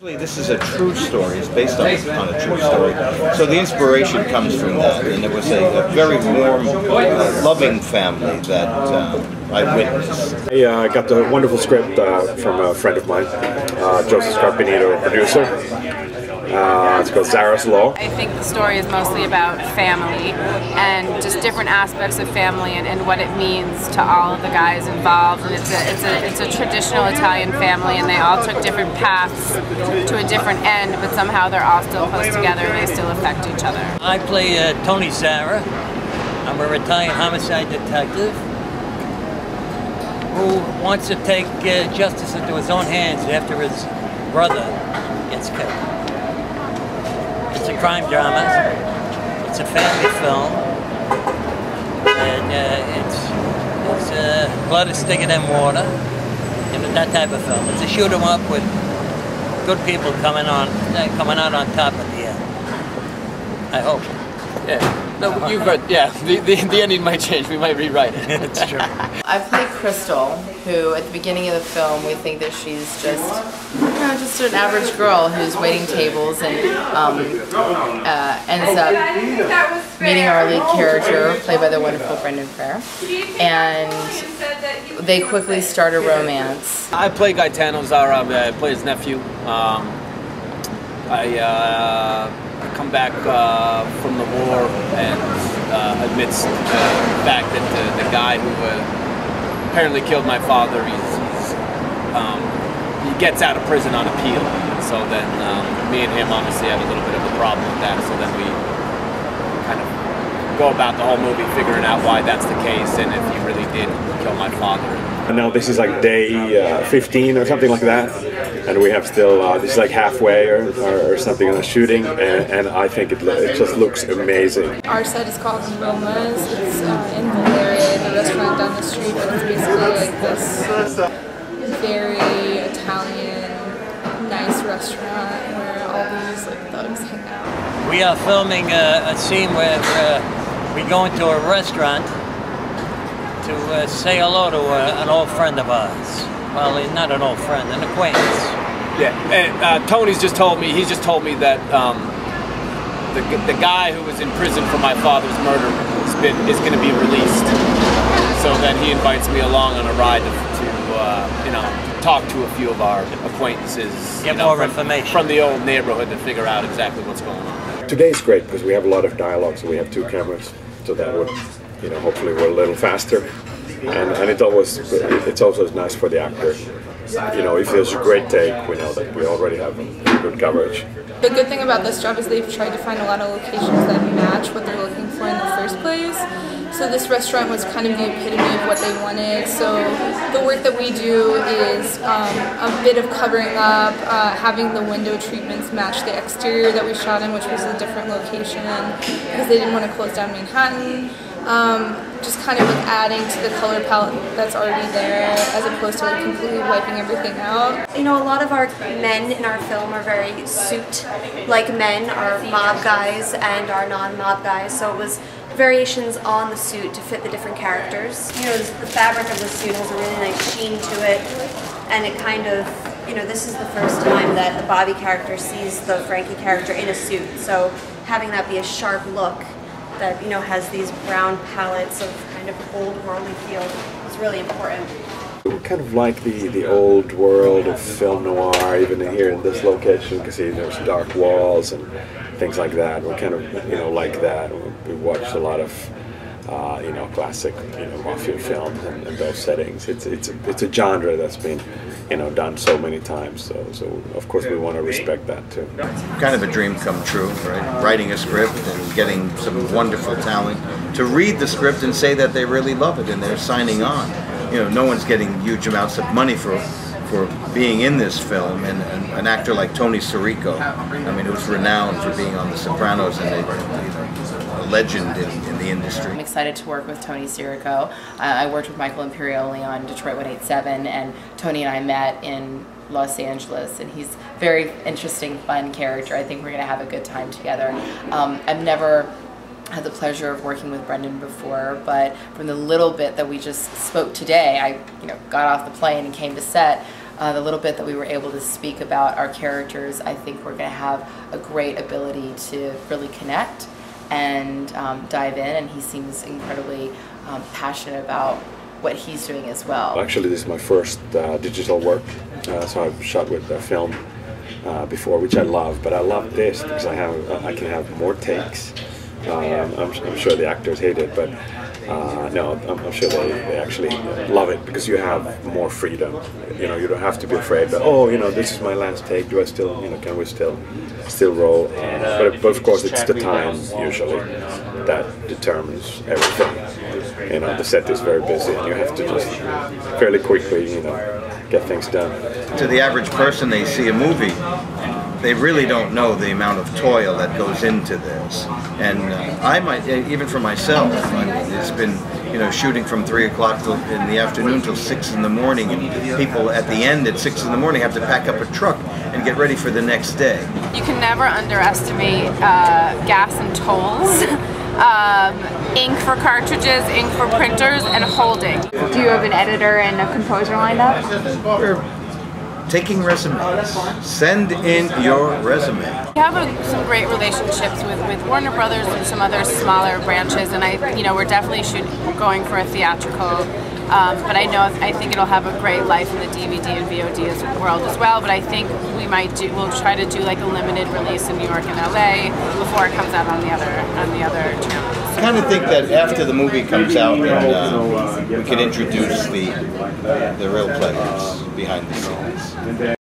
This is a true story. It's based on a true story. So the inspiration comes from that, and it was a very warm, loving family that I witnessed. I got a wonderful script from a friend of mine, Joseph Scarpinito, a producer. It's called Zarra's Law. I think the story is mostly about family and just different aspects of family and what it means to all of the guys involved. And it's a traditional Italian family, and they all took different paths to a different end, but somehow they're all still close together and they still affect each other. I play Tony Zarra. I'm a Italian homicide detective who wants to take justice into his own hands after his brother gets killed. It's a crime drama. It's a family film, and it's blood is thicker than water. And that type of film. It's a shoot 'em up with good people coming out on top at the end. I hope. Yeah. No, you've read. Yeah. The ending might change. We might rewrite it. It's true. I play Crystal, who at the beginning of the film we think that she's just an average girl who's waiting tables and ends up meeting our lead character, played by the wonderful Brendan Frere, and they quickly start a romance. I play Gaetano Zarra. I play his nephew. I come back from the war and amidst the fact that the guy who apparently killed my father, he gets out of prison on appeal. So then me and him obviously have a little bit of a problem with that. So then we kind of go about the whole movie figuring out why that's the case and if he really did kill my father. And now this is like day 15 or something like that, and we have still this is like halfway or something on the shooting, and I think it just looks amazing. Our set is called Roma's. It's in Valeria, the restaurant down the street, but it's basically like this very Italian, nice restaurant where all these like thugs hang out. We are filming a scene where we go into a restaurant to say hello to an old friend of ours. Well, he's not an old friend, an acquaintance. Yeah, and Tony's just told me, that the guy who was in prison for my father's murder is going to be released. So then he invites me along on a ride to talk to a few of our acquaintances. Get more information from the old neighborhood to figure out exactly what's going on. Today's great because we have a lot of dialogue, so we have 2 cameras, so that would, hopefully we're a little faster. And it's also nice for the actor. If there's a great take, we know that we already have good coverage. The good thing about this job is they've tried to find a lot of locations that match what they're looking for in the first place. So this restaurant was kind of the epitome of what they wanted. So the work that we do is a bit of covering up, having the window treatments match the exterior that we shot in, which was a different location because they didn't want to close down Manhattan. Just kind of like adding to the color palette that's already there as opposed to like completely wiping everything out. A lot of our men in our film are very suit-like men, our mob guys and our non-mob guys, so it was variations on the suit to fit the different characters. The fabric of the suit has a really nice sheen to it, and it kind of, this is the first time that the Bobby character sees the Frankie character in a suit, so having that be a sharp look that has these brown palettes of kind of old worldly feel is really important. We kind of like the old world of film noir, even here in this location, because there's dark walls and things like that. We kind of like that. We watched a lot of classic mafia films and those settings. It's a genre that's been done so many times. So of course we want to respect that too. Kind of a dream come true, right? Writing a script and getting some wonderful talent to read the script and say that they really love it and they're signing on. No one's getting huge amounts of money for being in this film, and an actor like Tony Sirico, who's renowned for being on The Sopranos and a legend in the industry. I'm excited to work with Tony Sirico. I worked with Michael Imperioli on Detroit 187, and Tony and I met in Los Angeles, and he's a very interesting, fun character. I think we're going to have a good time together. I've never had the pleasure of working with Brendan before, but from the little bit that we just spoke today, I got off the plane and came to set. the little bit that we were able to speak about our characters, I think we're going to have a great ability to really connect and dive in, and he seems incredibly passionate about what he's doing as well. Actually, this is my first digital work, so I've shot with film before, which I love, but I love this because I can have more takes. I'm sure the actors hate it, but no, I'm sure they actually love it because you have more freedom. You know, you don't have to be afraid that, oh, you know, this is my last take. Do I still, you know, can we still roll? But of course, it's the time usually that determines everything. You know, the set is very busy, and you have to just fairly quickly, you know, get things done. To the average person, they see a movie, they really don't know the amount of toil that goes into this. And I might, even for myself, I mean, it's been, you know, shooting from 3 o'clock in the afternoon till 6 in the morning, and people at the end at 6 in the morning have to pack up a truck and get ready for the next day. You can never underestimate gas and tolls. Ink for cartridges, ink for printers, and holding. Do you have an editor and a composer lined up? We're taking resumes. Send in your resume. We have some great relationships with Warner Brothers and some other smaller branches, and we're definitely going for a theatrical. But I think it'll have a great life in the DVD and VOD world as well. But I think we'll try to do like a limited release in New York and LA before it comes out on the other channels. I kind of think that after the movie comes out, we can introduce the real players behind the scenes.